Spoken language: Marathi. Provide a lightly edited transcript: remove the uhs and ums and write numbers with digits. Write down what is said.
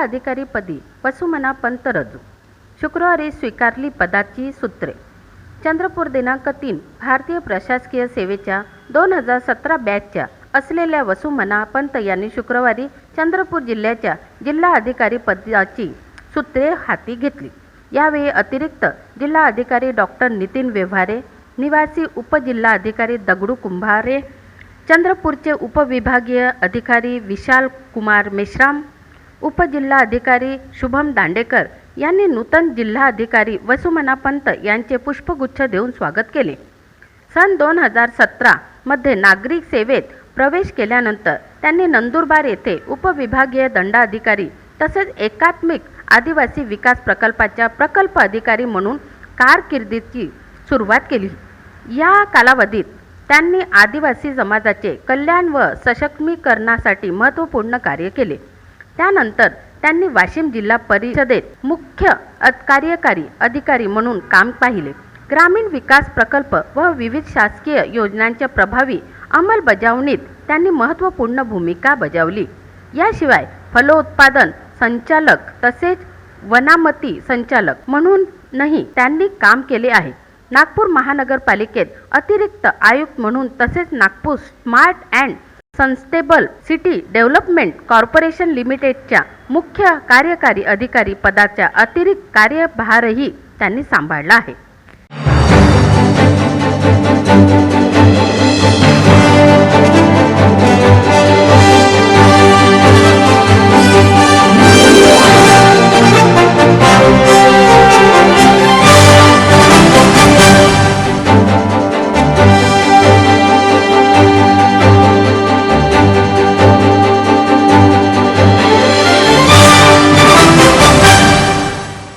अधिकारी पदी वसुमना पंत रजू. शुक्रवारी स्वीकारली पदाची सूत्रे. चंद्रपूर दिनांक 3 भारतीय प्रशासकीय सेवेच्या 2017 बॅचच्या असलेल्या वसुमना पंत यांनी शुक्रवारी चंद्रपूर जिल्ह्याच्या जिल्हा अधिकारी पदाची सूत्रे हाती घेतली. यावेळी अतिरिक्त जिल्हा अधिकारी डॉक्टर नितीन व्यवहारे, निवासी उपजिल्हा अधिकारी दगडू कुंभारे, चंद्रपूरचे उपविभागीय अधिकारी विशाल कुमार मेश्राम, उपजिल्हा अधिकारी शुभम दांडेकर यांनी नूतन जिल्हा अधिकारी वसुमना पंत यांचे पुष्पगुच्छ देऊन स्वागत केले. सन 2017 मध्ये नागरिक सेवेत प्रवेश केल्यानंतर त्यांनी नंदुरबार येथे उपविभागीय दंडाधिकारी तसेच एकात्मिक आदिवासी विकास प्रकल्पाच्या प्रकल्प अधिकारी म्हणून कारकिर्दीची सुरुवात केली. या कालावधीत त्यांनी आदिवासी समाजाचे कल्याण व सक्षमीकरणासाठी महत्त्वपूर्ण कार्य केले. त्यानंतर त्यांनी वाशिम जिल्हा परिषदेत मुख्य कार्यकारी अधिकारी म्हणून काम पाहिले. ग्रामीण विकास प्रकल्प व विविध शासकीय योजनांच्या प्रभावी अंमलबजावणीत त्यांनी महत्त्वपूर्ण भूमिका बजावली. याशिवाय फलोत्पादन संचालक तसेच वनामती संचालक म्हणूनही त्यांनी काम केले आहे. नागपूर महानगरपालिकेत अतिरिक्त आयुक्त म्हणून तसेच Nagpur smart and sustainable city development corporation लिमिटेडच्या मुख्य कार्यकारी अधिकारी पदाचा अतिरिक्त कार्यभारही त्यांनी सांभाळला आहे.